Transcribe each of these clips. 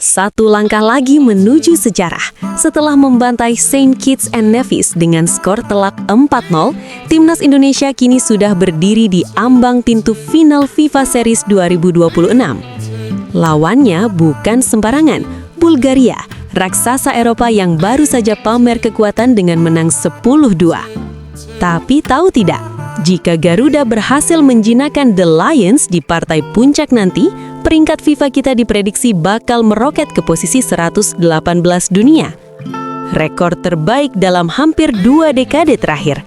Satu langkah lagi menuju sejarah. Setelah membantai Saint Kitts and Nevis dengan skor telak 4-0, Timnas Indonesia kini sudah berdiri di ambang pintu final FIFA Series 2026. Lawannya bukan sembarangan, Bulgaria, raksasa Eropa yang baru saja pamer kekuatan dengan menang 10-2. Tapi tahu tidak, jika Garuda berhasil menjinakkan The Lions di partai puncak nanti, peringkat FIFA kita diprediksi bakal meroket ke posisi 118 dunia. Rekor terbaik dalam hampir 2 dekade terakhir.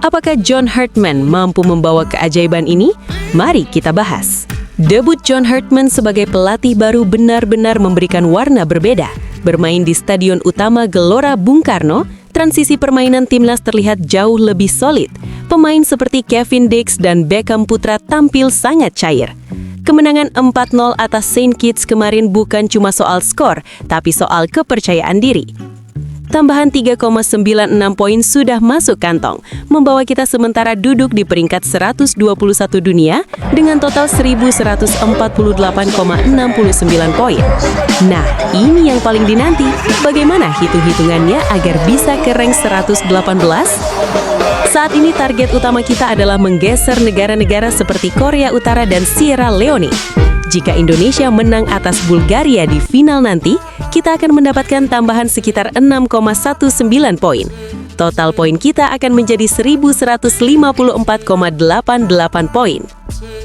Apakah John Hartman mampu membawa keajaiban ini? Mari kita bahas. Debut John Hartman sebagai pelatih baru benar-benar memberikan warna berbeda. Bermain di Stadion Utama Gelora Bung Karno, transisi permainan timnas terlihat jauh lebih solid. Pemain seperti Kevin Dix dan Beckham Putra tampil sangat cair. Kemenangan 4-0 atas Saint Kitts kemarin bukan cuma soal skor, tapi soal kepercayaan diri. Tambahan 3,96 poin sudah masuk kantong, membawa kita sementara duduk di peringkat 121 dunia dengan total 1.148,69 poin. Nah, ini yang paling dinanti. Bagaimana hitung-hitungannya agar bisa ke rank 118? Saat ini target utama kita adalah menggeser negara-negara seperti Korea Utara dan Sierra Leone. Jika Indonesia menang atas Bulgaria di final nanti, kita akan mendapatkan tambahan sekitar 6,19 poin. Total poin kita akan menjadi 1.154,88 poin.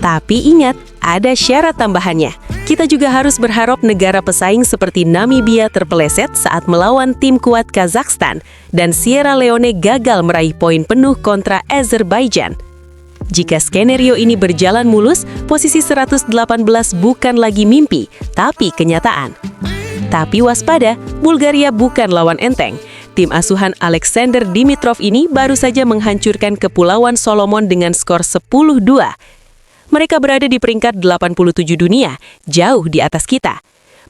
Tapi ingat, ada syarat tambahannya. Kita juga harus berharap negara pesaing seperti Namibia terpeleset saat melawan tim kuat Kazakhstan dan Sierra Leone gagal meraih poin penuh kontra Azerbaijan. Jika skenario ini berjalan mulus, posisi 118 bukan lagi mimpi, tapi kenyataan. Tapi waspada, Bulgaria bukan lawan enteng. Tim asuhan Alexander Dimitrov ini baru saja menghancurkan Kepulauan Solomon dengan skor 10-2. Mereka berada di peringkat 87 dunia, jauh di atas kita.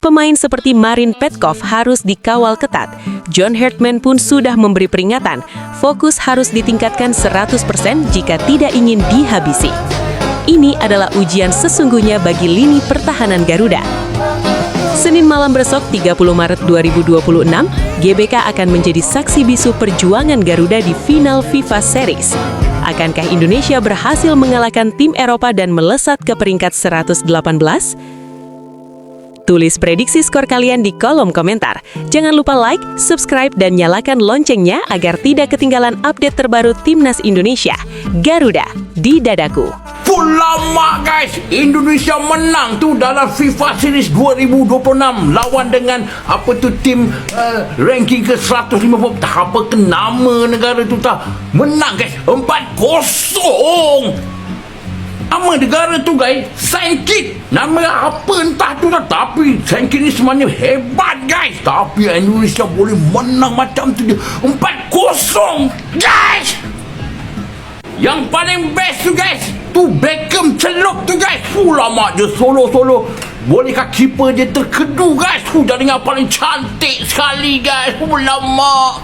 Pemain seperti Marin Petkov harus dikawal ketat. John Hartman pun sudah memberi peringatan. Fokus harus ditingkatkan 100% jika tidak ingin dihabisi. Ini adalah ujian sesungguhnya bagi lini pertahanan Garuda. Senin malam besok 30 Maret 2026, GBK akan menjadi saksi bisu perjuangan Garuda di final FIFA Series. Akankah Indonesia berhasil mengalahkan tim Eropa dan melesat ke peringkat 118? Tulis prediksi skor kalian di kolom komentar. Jangan lupa like, subscribe, dan nyalakan loncengnya agar tidak ketinggalan update terbaru Timnas Indonesia. Garuda di dadaku. Lama guys, Indonesia menang tu dalam FIFA Series 2026 lawan dengan tim ranking ke 150, tak apa ke nama negara tu tak. Menang guys 4-0. Nama negara tu guys Saint Kitts. Nama apa entah tu tak. Tapi Saint Kitts ni sebenarnya hebat guys. Tapi Indonesia boleh menang macam tu dia 4-0 guys. Yang paling best tu guys, tu Beckham celup tu guys. Lama je solo-solo. Bolehkah keeper dia terkedu guys. Jaringan paling cantik sekali guys. Lama.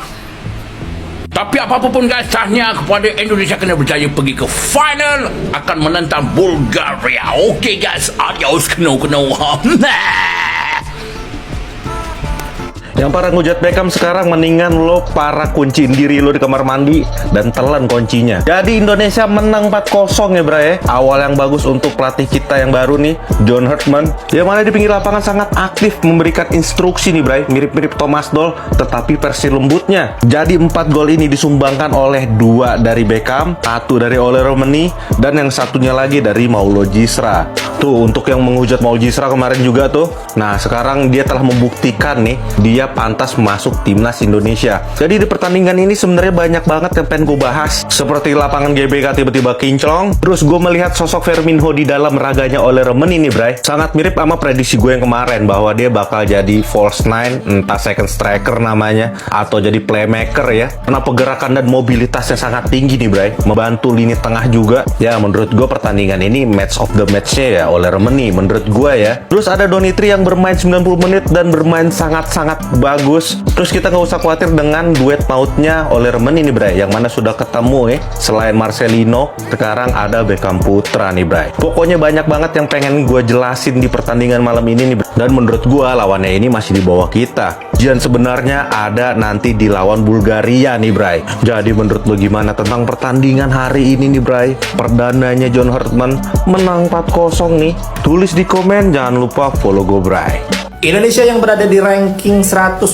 Tapi apa-apa pun guys, sahnya kepada Indonesia kena berjaya pergi ke final, akan menentang Bulgaria. Okey guys, adios kena-kena. Yang para ngujat Beckham sekarang mendingan lo para kunciin diri lo di kamar mandi dan telan kuncinya. Jadi Indonesia menang 4-0 ya bray. Awal yang bagus untuk pelatih kita yang baru nih, John Hartman. Yang mana di pinggir lapangan sangat aktif memberikan instruksi nih bray. Mirip-mirip Thomas Doll tetapi versi lembutnya. Jadi 4 gol ini disumbangkan oleh 2 dari Beckham, 1 dari Ole Romani, dan yang satunya lagi dari Maulo Gisra. Tuh untuk yang menghujat Maulo Gisra kemarin juga tuh. Nah sekarang dia telah membuktikan nih, dia pantas masuk timnas Indonesia. Jadi di pertandingan ini sebenarnya banyak banget yang pengen gue bahas. Seperti lapangan GBK tiba-tiba kinclong. Terus gue melihat sosok Firmino di dalam raganya oleh Remen ini bray. Sangat mirip sama prediksi gue yang kemarin, bahwa dia bakal jadi false nine, entah second striker namanya, atau jadi playmaker ya. Karena pergerakan dan mobilitasnya sangat tinggi nih bray. Membantu lini tengah juga. Ya menurut gue pertandingan ini match of the match-nya ya oleh Remen nih menurut gue ya. Terus ada Donitri yang bermain 90 menit dan bermain sangat-sangat bagus. Terus kita nggak usah khawatir dengan duet mautnya Olerman ini, Bray, yang mana sudah ketemu selain Marcelino, sekarang ada Beckham Putra nih, Bray. Pokoknya banyak banget yang pengen gue jelasin di pertandingan malam ini nih, Bray. Dan menurut gue lawannya ini masih di bawah kita. Dan sebenarnya ada nanti di lawan Bulgaria nih, Bray. Jadi menurut lo gimana tentang pertandingan hari ini nih, Bray? Perdananya John Hartman menang 4-0 nih. Tulis di komen, jangan lupa follow gue, Bray. Indonesia yang berada di ranking 121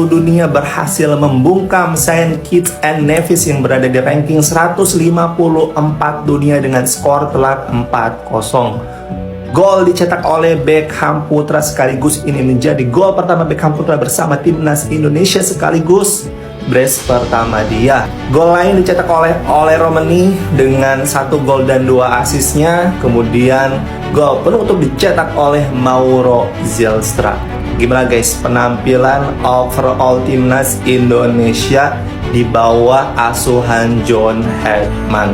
dunia berhasil membungkam Saint Kitts and Nevis yang berada di ranking 154 dunia dengan skor telak 4-0. Gol dicetak oleh Beckham Putra sekaligus ini menjadi gol pertama Beckham Putra bersama timnas Indonesia sekaligus brace pertama dia. Gol lain dicetak oleh Romani dengan 1 gol dan 2 asisnya. Kemudian gol penutup dicetak oleh Mauro Zylstra. Gimana guys penampilan overall timnas Indonesia di bawah asuhan John Hartman?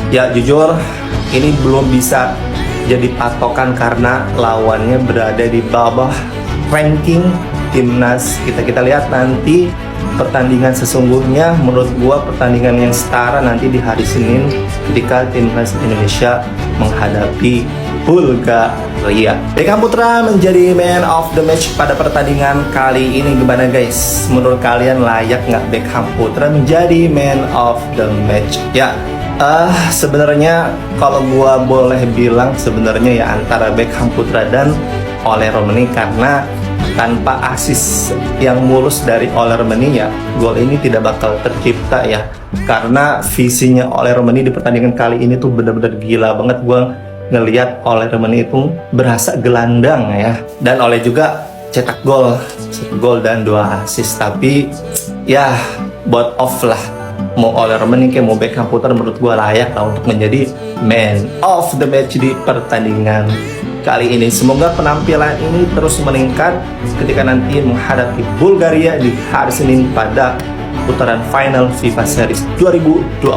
Ya jujur ini belum bisa jadi patokan karena lawannya berada di bawah ranking timnas kita lihat nanti pertandingan sesungguhnya. Menurut gua pertandingan yang setara nanti di hari Senin ketika timnas Indonesia menghadapi Bulgaria. Beckham Putra menjadi man of the match pada pertandingan kali ini. Gimana guys? Menurut kalian layak nggak Beckham Putra menjadi man of the match? Ya, sebenarnya kalau gua boleh bilang sebenarnya ya antara Beckham Putra dan Ole Romani, karena tanpa asis yang mulus dari Ole Romani ya gol ini tidak bakal tercipta ya, karena visinya Ole Romani di pertandingan kali ini tuh benar-benar gila banget. Gua ngelihat Ole Romani itu berasa gelandang ya, dan Ole juga cetak gol dan 2 assist. Tapi ya both off lah, mau Ole Romani kayak mau Beckham Putra menurut gue layak lah untuk menjadi man of the match di pertandingan kali ini. Semoga penampilan ini terus meningkat ketika nanti menghadapi Bulgaria di hari Senin pada putaran final FIFA Series 2026.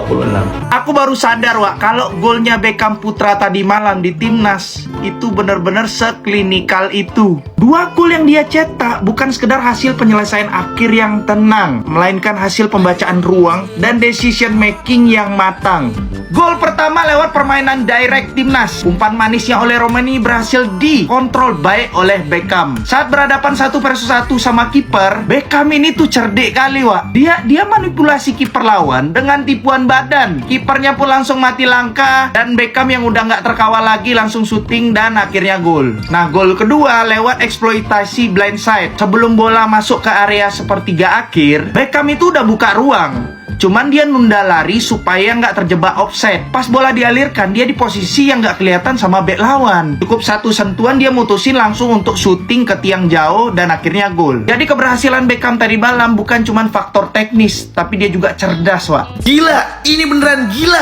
Aku baru sadar, Wak, kalau golnya Beckham Putra tadi malam di timnas itu benar-benar seklinikal itu. 2 gol yang dia cetak bukan sekedar hasil penyelesaian akhir yang tenang, melainkan hasil pembacaan ruang dan decision making yang matang. Gol pertama lewat permainan direct timnas. Umpan manisnya oleh Romani berhasil dikontrol baik oleh Beckham. Saat berhadapan 1-1 sama kiper, Beckham ini tuh cerdik kali, Wak. Dia manipulasi kiper lawan dengan tipuan badan. Kipernya pun langsung mati langkah, dan Beckham yang udah nggak terkawal lagi langsung syuting dan akhirnya gol. Nah, gol kedua lewat eksploitasi blindside. Sebelum bola masuk ke area sepertiga akhir, Beckham itu udah buka ruang. Cuman dia nunda lari supaya nggak terjebak offside. Pas bola dialirkan, dia di posisi yang nggak kelihatan sama bek lawan. Cukup 1 sentuhan dia mutusin langsung untuk syuting ke tiang jauh dan akhirnya gol. Jadi keberhasilan Beckham tadi malam bukan cuman faktor teknis, tapi dia juga cerdas, Wak. Gila, ini beneran gila.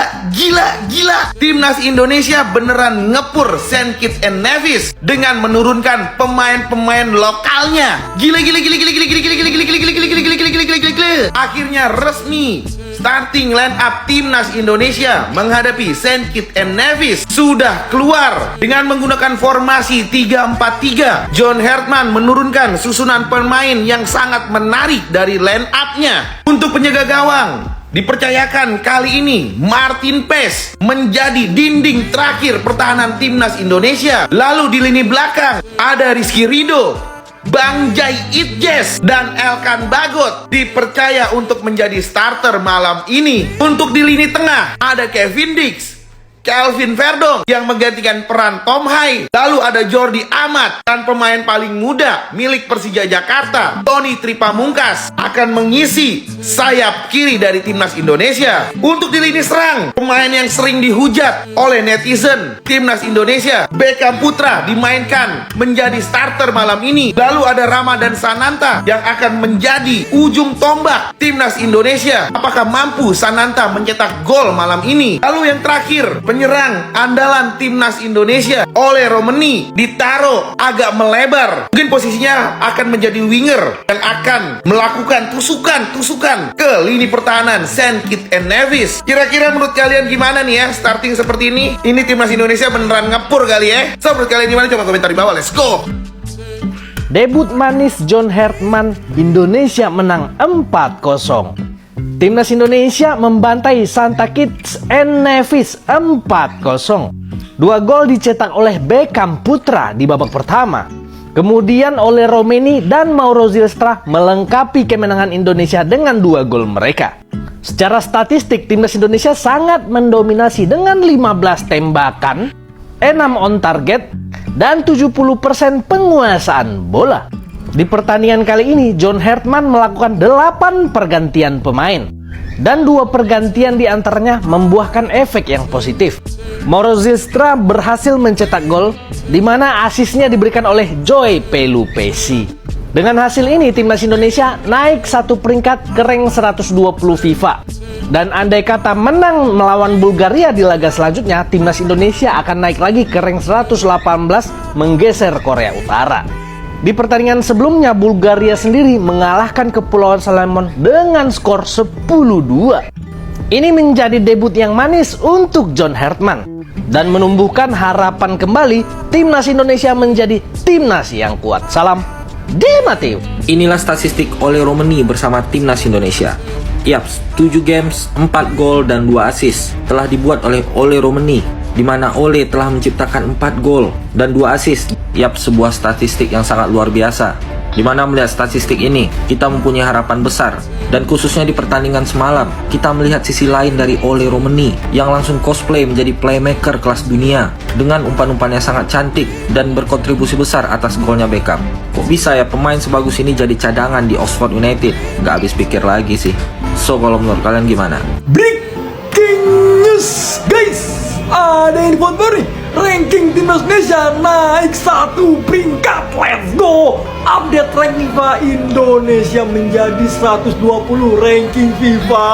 Timnas Indonesia beneran ngepur Saint Kitts and Nevis dengan menurunkan pemain-pemain lokalnya. Gila. Akhirnya resmi starting line up Timnas Indonesia menghadapi Saint Kitts and Nevis sudah keluar dengan menggunakan formasi 3-4-3. John Hartman menurunkan susunan pemain yang sangat menarik dari line up-nya. Untuk penjaga gawang, dipercayakan kali ini Martin Paes menjadi dinding terakhir pertahanan Timnas Indonesia. Lalu di lini belakang ada Rizky Ridho, Bang Jai Itjes, dan Elkan Bagot dipercaya untuk menjadi starter malam ini. Untuk di lini tengah ada Kevin Dix, Kelvin Verdong yang menggantikan peran Tom Hai. Lalu ada Jordi Amat, dan pemain paling muda milik Persija Jakarta, Tony Tripamungkas, akan mengisi sayap kiri dari Timnas Indonesia. Untuk di lini serang, pemain yang sering dihujat oleh netizen Timnas Indonesia, Beckham Putra dimainkan menjadi starter malam ini. Lalu ada Ramadan Sananta yang akan menjadi ujung tombak Timnas Indonesia. Apakah mampu Sananta mencetak gol malam ini? Lalu yang terakhir, penyerang andalan Timnas Indonesia, Ole Romani, ditaruh agak melebar. Mungkin posisinya akan menjadi winger yang akan melakukan tusukan ke lini pertahanan Saint Kitts and Nevis. Kira-kira menurut kalian gimana nih ya starting seperti ini? Ini Timnas Indonesia beneran ngepur kali ya? So, menurut kalian gimana? Coba komentar di bawah, let's go! Debut manis John Hertman, Indonesia menang 4-0. Timnas Indonesia membantai Santa Kitts and Nevis 4-0. 2 gol dicetak oleh Beckham Putra di babak pertama. Kemudian oleh Romeni dan Mauro Zylstra melengkapi kemenangan Indonesia dengan 2 gol mereka. Secara statistik, Timnas Indonesia sangat mendominasi dengan 15 tembakan, 6 on target, dan 70% penguasaan bola. Di pertandingan kali ini, John Hertman melakukan 8 pergantian pemain. Dan 2 pergantian diantaranya membuahkan efek yang positif. Mauro Zylstra berhasil mencetak gol, di mana asisnya diberikan oleh Joy Pelupesi. Dengan hasil ini, Timnas Indonesia naik 1 peringkat ke rank 120 FIFA. Dan andai kata menang melawan Bulgaria di laga selanjutnya, Timnas Indonesia akan naik lagi ke rank 118, menggeser Korea Utara. Di pertandingan sebelumnya, Bulgaria sendiri mengalahkan Kepulauan Salomon dengan skor 10-2. Ini menjadi debut yang manis untuk John Hertman dan menumbuhkan harapan kembali Timnas Indonesia menjadi timnas yang kuat. Salam Di Mateo. Inilah statistik Ole Romeni bersama Timnas Indonesia. Yaps, 7 games, 4 gol dan 2 assist telah dibuat oleh Ole Romeni, di mana Ole telah menciptakan 4 gol dan 2 assist. Yaps, sebuah statistik yang sangat luar biasa. Di mana melihat statistik ini, kita mempunyai harapan besar. Dan khususnya di pertandingan semalam, kita melihat sisi lain dari Ole Romeni yang langsung cosplay menjadi playmaker kelas dunia dengan umpan-umpan yang sangat cantik dan berkontribusi besar atas golnya Beckham. Kok bisa ya pemain sebagus ini jadi cadangan di Oxford United? Gak habis pikir lagi sih. So, kalau menurut kalian gimana? Breaking news, guys! Ada info baru nih. Ranking Timnas Indonesia naik 1 peringkat. Let's go! Update rank FIFA, Indonesia menjadi 120 ranking FIFA.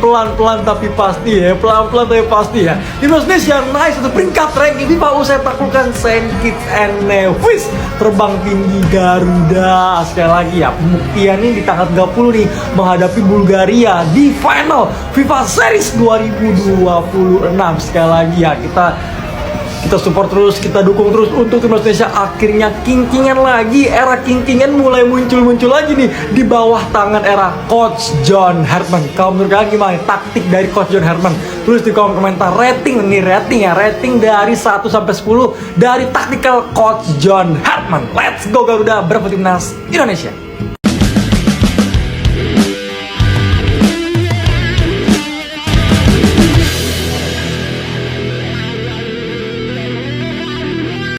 Pelan-pelan tapi pasti ya. Pelan-pelan tapi pasti ya. Timnas Indonesia naik 1 peringkat ranking FIFA usai taklukkan St. Kitts and Nevis. Terbang tinggi Garuda. Sekali lagi ya, pembuktian ini di tanggal 30 nih menghadapi Bulgaria di final FIFA Series 2026. Sekali lagi ya, kita support terus, kita dukung terus untuk Timnas Indonesia. Akhirnya king-kingan lagi, era king-kingan mulai muncul-muncul lagi nih di bawah tangan era Coach John Hertman. Kalau menurut kalian gimana taktik dari Coach John Hertman? Tulis di kolom komentar. Rating dari 1 sampai 10 dari taktikal Coach John Hertman. Let's go Garuda, berapa Timnas Indonesia.